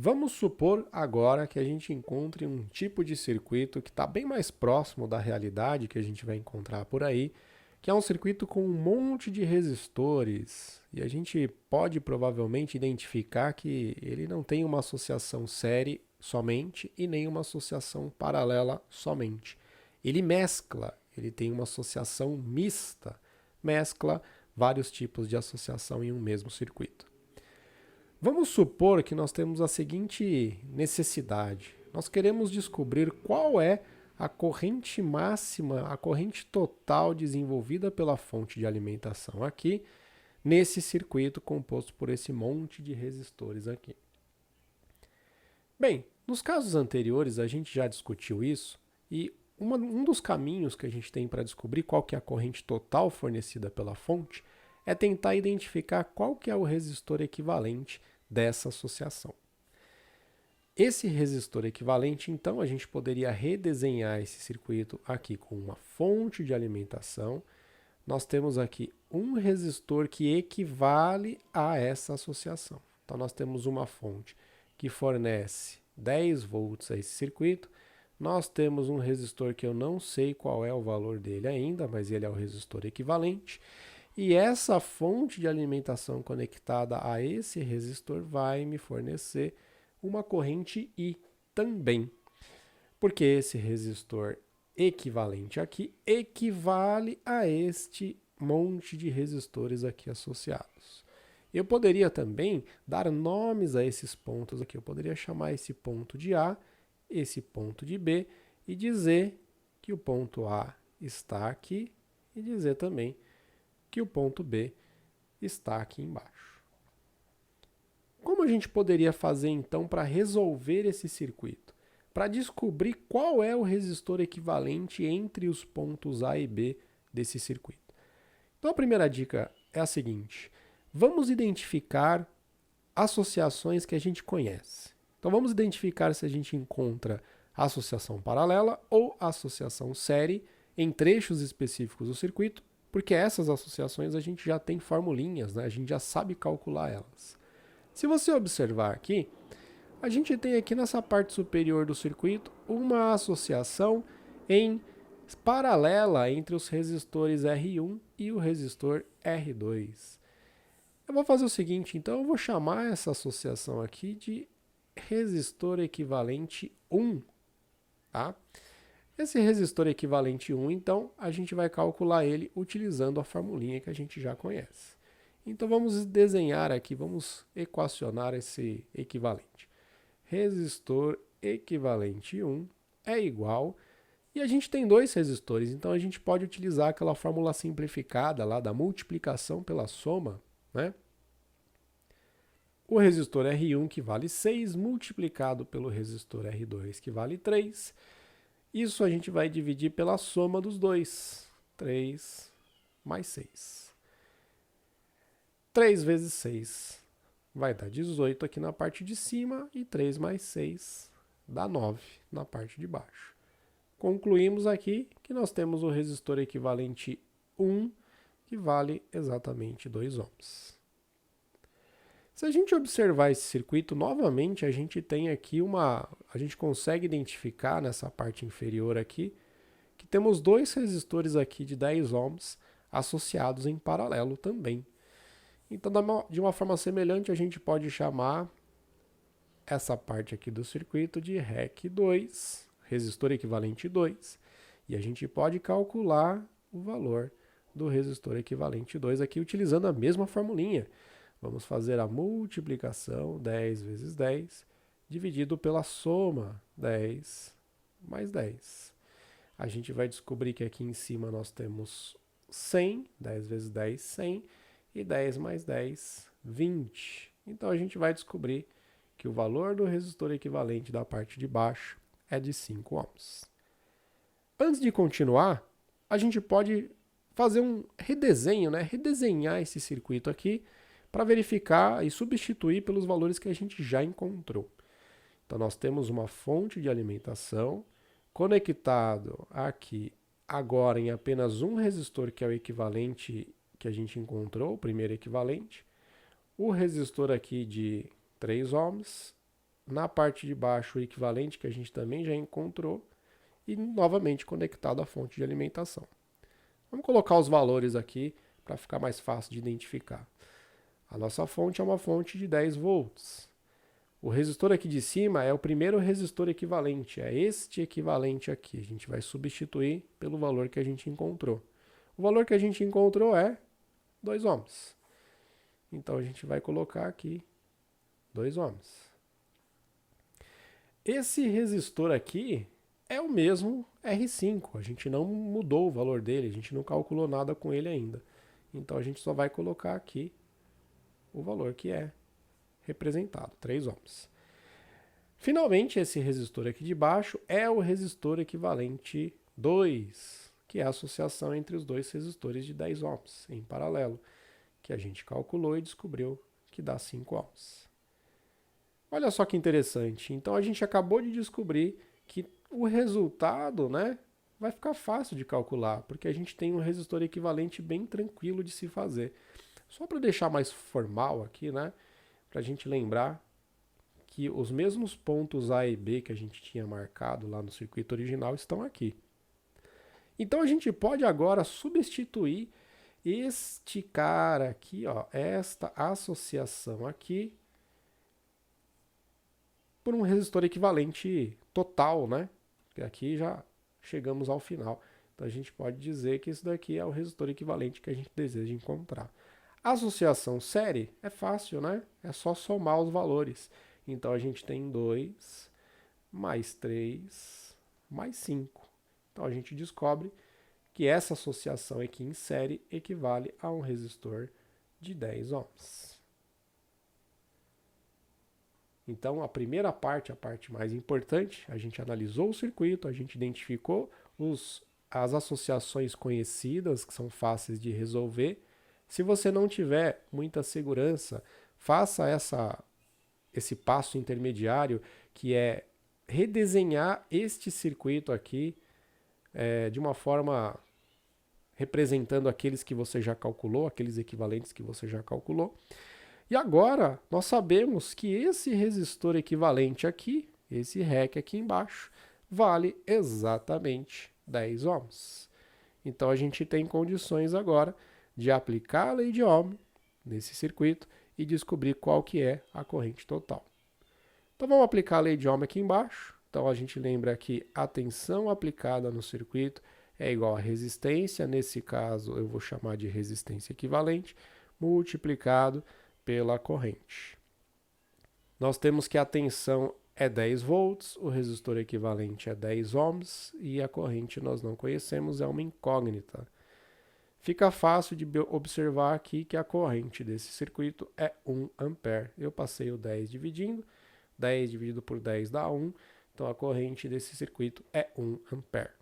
Vamos supor agora que a gente encontre um tipo de circuito que está bem mais próximo da realidade que a gente vai encontrar por aí, que é um circuito com um monte de resistores. E a gente pode provavelmente identificar que ele não tem uma associação série somente e nem uma associação paralela somente. Ele mescla, ele tem uma associação mista, mescla vários tipos de associação em um mesmo circuito. Vamos supor que nós temos a seguinte necessidade. Nós queremos descobrir qual é a corrente máxima, a corrente total desenvolvida pela fonte de alimentação aqui, nesse circuito composto por esse monte de resistores aqui. Bem, nos casos anteriores a gente já discutiu isso e um dos caminhos que a gente tem para descobrir qual que é a corrente total fornecida pela fonte é tentar identificar qual que é o resistor equivalente dessa associação. Esse resistor equivalente, então, a gente poderia redesenhar esse circuito aqui com uma fonte de alimentação. Nós temos aqui um resistor que equivale a essa associação. Então, nós temos uma fonte que fornece 10 volts a esse circuito. Nós temos um resistor que eu não sei qual é o valor dele ainda, mas ele é o resistor equivalente. E essa fonte de alimentação conectada a esse resistor vai me fornecer uma corrente I também. Porque esse resistor equivalente aqui equivale a este monte de resistores aqui associados. Eu poderia também dar nomes a esses pontos aqui. Eu poderia chamar esse ponto de A, esse ponto de B e dizer que o ponto A está aqui e dizer também que o ponto B está aqui embaixo. Como a gente poderia fazer então para resolver esse circuito? Para descobrir qual é o resistor equivalente entre os pontos A e B desse circuito. Então a primeira dica é a seguinte: vamos identificar associações que a gente conhece. Então vamos identificar se a gente encontra associação paralela ou associação série em trechos específicos do circuito, porque essas associações a gente já tem formulinhas, né? A gente já sabe calcular elas. Se você observar aqui, a gente tem aqui nessa parte superior do circuito uma associação em paralela entre os resistores R1 e o resistor R2. Eu vou fazer o seguinte, então eu vou chamar essa associação aqui de resistor equivalente 1, tá? Esse resistor equivalente 1, então, a gente vai calcular ele utilizando a formulinha que a gente já conhece. Então vamos desenhar aqui, vamos equacionar esse equivalente. Resistor equivalente 1 é igual, e a gente tem dois resistores, então a gente pode utilizar aquela fórmula simplificada lá da multiplicação pela soma, né? O resistor R1 que vale 6 multiplicado pelo resistor R2 que vale 3. Isso a gente vai dividir pela soma dos dois. 3 mais 6. 3 vezes 6 vai dar 18 aqui na parte de cima e 3 mais 6 dá 9 na parte de baixo. Concluímos aqui que nós temos o resistor equivalente 1, que vale exatamente 2 ohms. Se a gente observar esse circuito, novamente a gente tem aqui a gente consegue identificar nessa parte inferior aqui, que temos dois resistores aqui de 10 ohms associados em paralelo também. Então, de uma forma semelhante, a gente pode chamar essa parte aqui do circuito de REC2, resistor equivalente 2, e a gente pode calcular o valor do resistor equivalente 2 aqui utilizando a mesma formulinha. Vamos fazer a multiplicação 10 vezes 10, dividido pela soma 10 mais 10. A gente vai descobrir que aqui em cima nós temos 100, 10 vezes 10, 100, e 10 mais 10, 20. Então a gente vai descobrir que o valor do resistor equivalente da parte de baixo é de 5 ohms. Antes de continuar, a gente pode fazer um redesenho, né? Redesenhar esse circuito aqui para verificar e substituir pelos valores que a gente já encontrou. Então nós temos uma fonte de alimentação conectado aqui agora em apenas um resistor que é o equivalente que a gente encontrou, o primeiro equivalente. O resistor aqui de 3 ohms na parte de baixo o equivalente que a gente também já encontrou e novamente conectado à fonte de alimentação. Vamos colocar os valores aqui para ficar mais fácil de identificar. A nossa fonte é uma fonte de 10 volts. O resistor aqui de cima é o primeiro resistor equivalente, é este equivalente aqui. A gente vai substituir pelo valor que a gente encontrou. O valor que a gente encontrou é 2 ohms. Então a gente vai colocar aqui 2 ohms. Esse resistor aqui é o mesmo R5, a gente não mudou o valor dele, a gente não calculou nada com ele ainda. Então a gente só vai colocar aqui o valor que é representado, 3 ohms. Finalmente, esse resistor aqui de baixo é o resistor equivalente 2, que é a associação entre os dois resistores de 10 ohms em paralelo, que a gente calculou e descobriu que dá 5 ohms. Olha só que interessante. Então a gente acabou de descobrir que o resultado, né, vai ficar fácil de calcular, porque a gente tem um resistor equivalente bem tranquilo de se fazer. Só para deixar mais formal aqui, né, para a gente lembrar que os mesmos pontos A e B que a gente tinha marcado lá no circuito original estão aqui. Então a gente pode agora substituir este cara aqui, ó, esta associação aqui, por um resistor equivalente total, né? Porque aqui já chegamos ao final. Então a gente pode dizer que isso daqui é o resistor equivalente que a gente deseja encontrar. A associação série é fácil, né? É só somar os valores. Então a gente tem 2 mais 3 mais 5. Então a gente descobre que essa associação aqui em série equivale a um resistor de 10 ohms. Então, a primeira parte, a parte mais importante, a gente analisou o circuito, a gente identificou as associações conhecidas, que são fáceis de resolver. Se você não tiver muita segurança, faça esse passo intermediário, que é redesenhar este circuito aqui de uma forma representando aqueles que você já calculou, aqueles equivalentes que você já calculou. E agora, nós sabemos que esse resistor equivalente aqui, esse REC aqui embaixo, vale exatamente 10 ohms. Então, a gente tem condições agora de aplicar a lei de Ohm nesse circuito e descobrir qual que é a corrente total. Então, vamos aplicar a lei de Ohm aqui embaixo. Então, a gente lembra que a tensão aplicada no circuito é igual a resistência, nesse caso eu vou chamar de resistência equivalente, multiplicado pela corrente. Nós temos que a tensão é 10 volts, o resistor equivalente é 10 ohms e a corrente nós não conhecemos, é uma incógnita. Fica fácil de observar aqui que a corrente desse circuito é 1 ampere. Eu passei o 10 dividindo, 10 dividido por 10 dá 1, então a corrente desse circuito é 1 ampere.